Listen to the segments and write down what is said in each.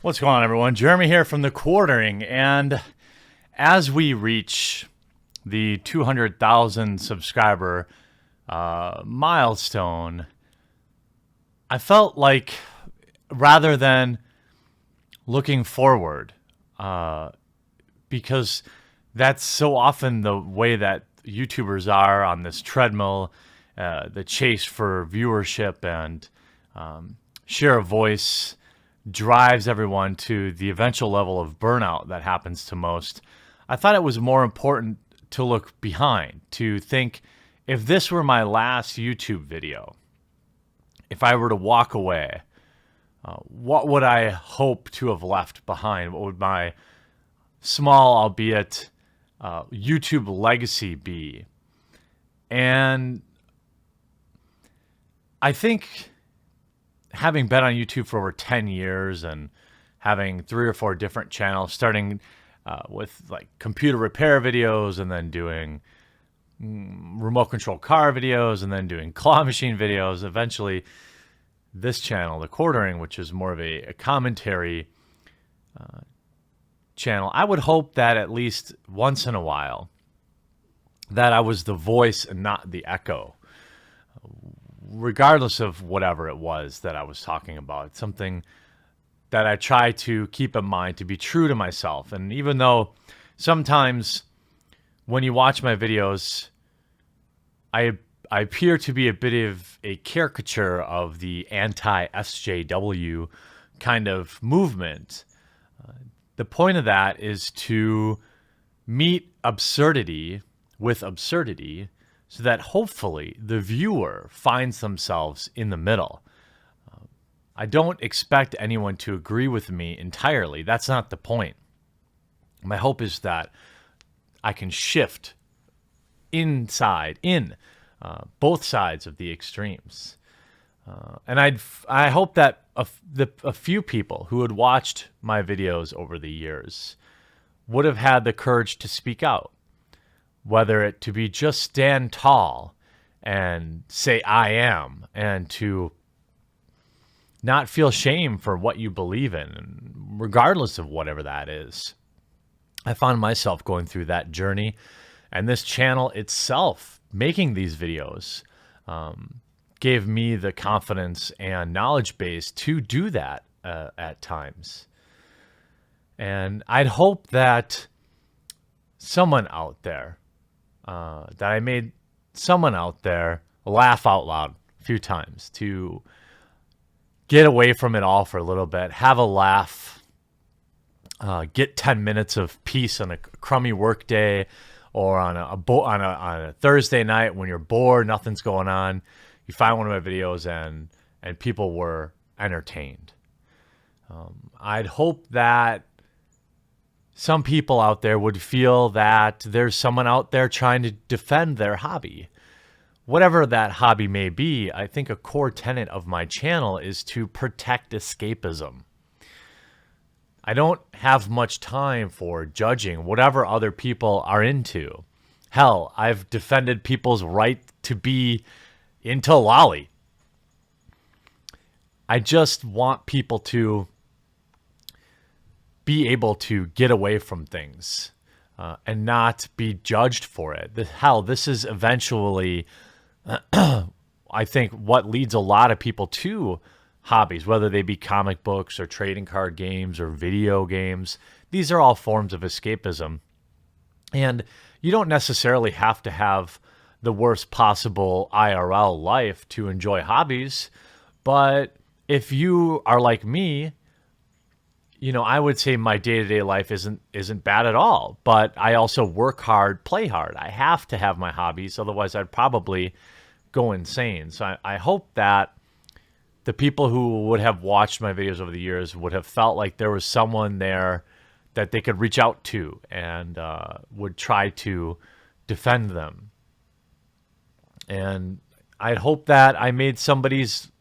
What's going on, everyone? Jeremy here from TheQuartering, and as we reach the 200,000 subscriber milestone, I felt like rather than looking forward, because that's so often the way that YouTubers are on this treadmill, the chase for viewership and share of voice drives everyone to the eventual level of burnout that happens to most. I thought it was more important to look behind, to think, if this were my last YouTube video, if I were to walk away, what would I hope to have left behind? What would my small, albeit YouTube legacy be? And I think, having been on YouTube for over 10 years and having 3 or 4 different channels, starting with like computer repair videos and then doing remote control car videos and then doing claw machine videos, eventually this channel, TheQuartering, which is more of a commentary channel, I would hope that at least once in a while that I was the voice and not the echo, regardless of whatever it was that I was talking about. It's something that I try to keep in mind, to be true to myself. And even though sometimes when you watch my videos, I appear to be a bit of a caricature of the anti-SJW kind of movement, the point of that is to meet absurdity with absurdity, so that hopefully the viewer finds themselves in the middle. I don't expect anyone to agree with me entirely. That's not the point. My hope is that I can shift in both sides of the extremes. And I hope that a few people who had watched my videos over the years would have had the courage to speak out. Whether it to be just stand tall and say I am, and to not feel shame for what you believe in, regardless of whatever that is. I found myself going through that journey, and this channel itself, making these videos, gave me the confidence and knowledge base to do that at times. And I'd hope that someone out there, that I made someone out there laugh out loud a few times, to get away from it all for a little bit, have a laugh, get 10 minutes of peace on a crummy work day, or on a Thursday night when you're bored, nothing's going on. You find one of my videos and people were entertained. I'd hope that some people out there would feel that there's someone out there trying to defend their hobby. Whatever that hobby may be, I think a core tenet of my channel is to protect escapism. I don't have much time for judging whatever other people are into. Hell, I've defended people's right to be into lolly. I just want people to be able to get away from things and not be judged for it. Hell, this is eventually, I think, what leads a lot of people to hobbies, whether they be comic books or trading card games or video games. These are all forms of escapism. And you don't necessarily have to have the worst possible IRL life to enjoy hobbies. But if you are like me, you know, I would say my day-to-day life isn't bad at all, but I also work hard, play hard. I have to have my hobbies, otherwise I'd probably go insane. So I hope that the people who would have watched my videos over the years would have felt like there was someone there that they could reach out to and would try to defend them. And I'd hope that I made somebody's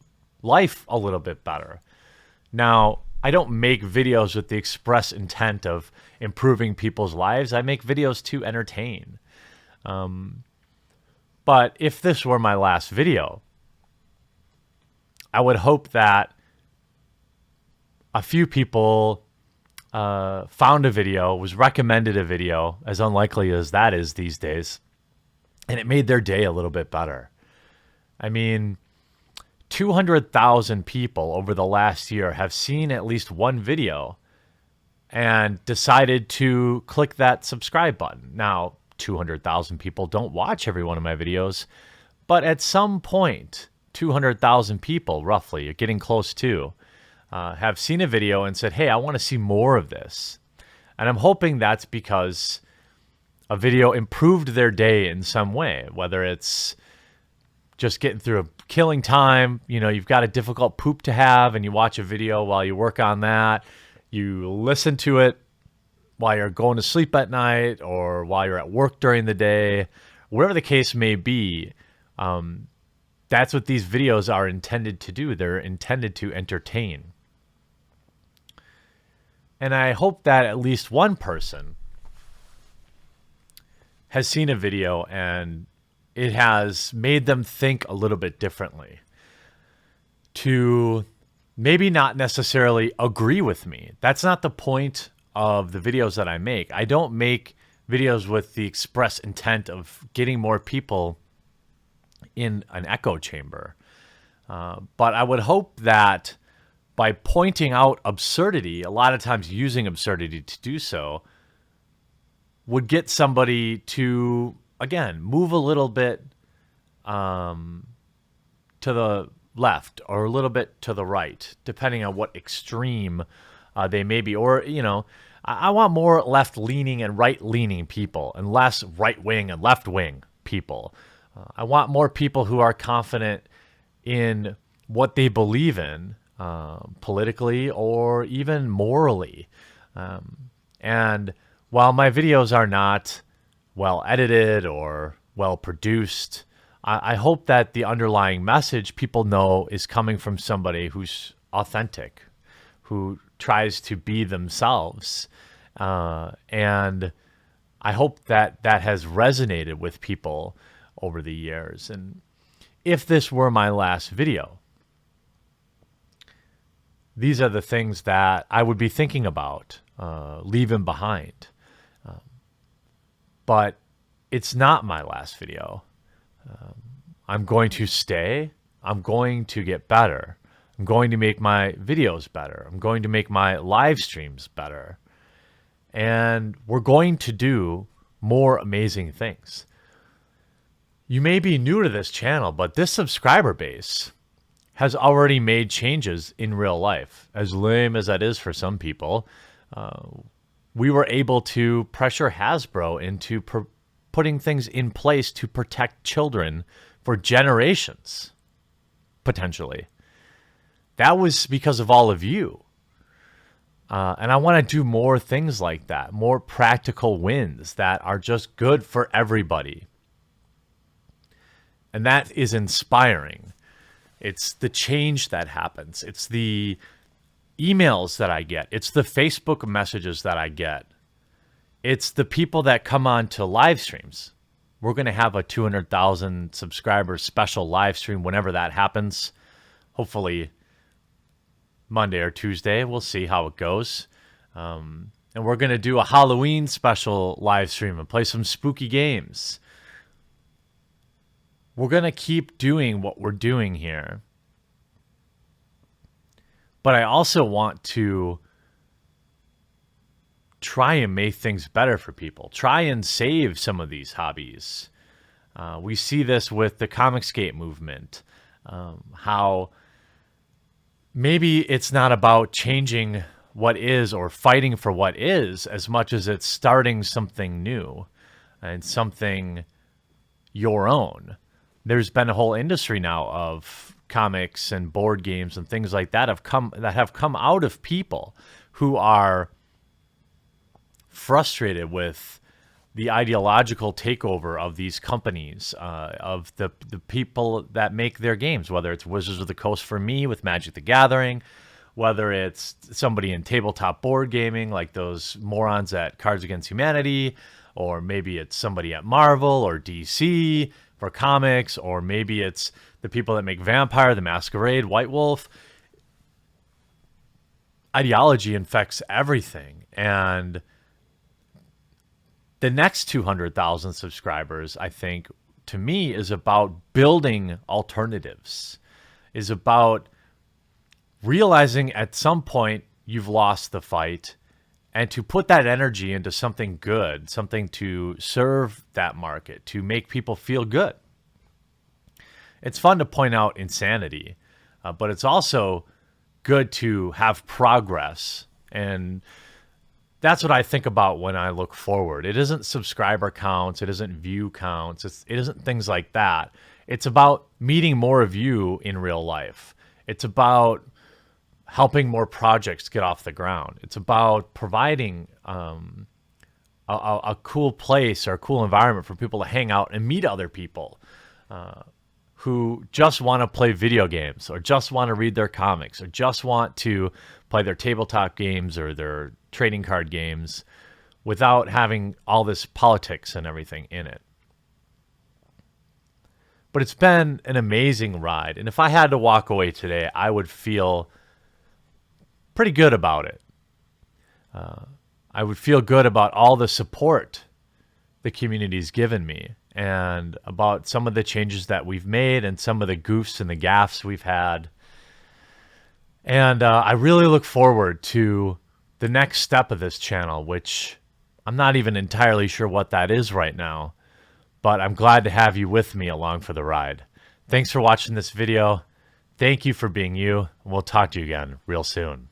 life a little bit better. Now, I don't make videos with the express intent of improving people's lives. I make videos to entertain. But if this were my last video, I would hope that a few people found a video, was recommended a video, as unlikely as that is these days, and it made their day a little bit better. I mean, 200,000 people over the last year have seen at least one video and decided to click that subscribe button. Now, 200,000 people don't watch every one of my videos, but at some point, 200,000 people, roughly, you're getting close to, have seen a video and said, hey, I want to see more of this. And I'm hoping that's because a video improved their day in some way, whether it's just getting through a killing time. You know, you've got a difficult poop to have and you watch a video while you work on that. You listen to it while you're going to sleep at night or while you're at work during the day, whatever the case may be. That's what these videos are intended to do. They're intended to entertain. And I hope that at least one person has seen a video and it has made them think a little bit differently, to maybe not necessarily agree with me. That's not the point of the videos that I make. I don't make videos with the express intent of getting more people in an echo chamber. But I would hope that by pointing out absurdity, a lot of times using absurdity to do so, would get somebody to, again, move a little bit to the left or a little bit to the right, depending on what extreme they may be. Or, you know, I want more left-leaning and right-leaning people and less right-wing and left-wing people. I want more people who are confident in what they believe in, politically or even morally. And while my videos are not well edited or well produced, I hope that the underlying message people know is coming from somebody who's authentic, who tries to be themselves. And I hope that that has resonated with people over the years. And if this were my last video, these are the things that I would be thinking about leaving behind. But it's not my last video. I'm going to stay. I'm going to get better. I'm going to make my videos better. I'm going to make my live streams better. And we're going to do more amazing things. You may be new to this channel, but this subscriber base has already made changes in real life. As lame as that is for some people, we were able to pressure Hasbro into putting things in place to protect children for generations, potentially. That was because of all of you. And I want to do more things like that, more practical wins that are just good for everybody. And that is inspiring. It's the change that happens. It's the emails that I get. It's the Facebook messages that I get. It's the people that come on to live streams. We're going to have a 200,000 subscriber special live stream whenever that happens. Hopefully Monday or Tuesday. We'll see how it goes. And we're going to do a Halloween special live stream and play some spooky games. We're going to keep doing what we're doing here. But I also want to try and make things better for people. Try and save some of these hobbies. We see this with the Comicsgate movement. How maybe it's not about changing what is or fighting for what is as much as it's starting something new and something your own. There's been a whole industry now of comics and board games and things like that have come out of people who are frustrated with the ideological takeover of these companies, of the people that make their games, whether it's Wizards of the Coast for me with Magic the Gathering, whether it's somebody in tabletop board gaming like those morons at Cards Against Humanity, or maybe it's somebody at Marvel or DC for comics, or maybe it's the people that make Vampire the Masquerade, White Wolf. ideology infects everything. And the next 200,000 subscribers, I think, to me, is about building alternatives, is about realizing at some point you've lost the fight and to put that energy into something good, something to serve that market, to make people feel good. It's fun to point out insanity, but it's also good to have progress. And that's what I think about when I look forward. It isn't subscriber counts, it isn't view counts, it isn't things like that. It's about meeting more of you in real life. It's about helping more projects get off the ground. It's about providing a cool place or a cool environment for people to hang out and meet other people who just want to play video games or just want to read their comics or just want to play their tabletop games or their trading card games without having all this politics and everything in it. But it's been an amazing ride. And if I had to walk away today, I would feel pretty good about it. I would feel good about all the support the community's given me and about some of the changes that we've made and some of the goofs and the gaffes we've had. And I really look forward to the next step of this channel, which I'm not even entirely sure what that is right now, but I'm glad to have you with me along for the ride. Thanks for watching this video. Thank you for being you. We'll talk to you again real soon.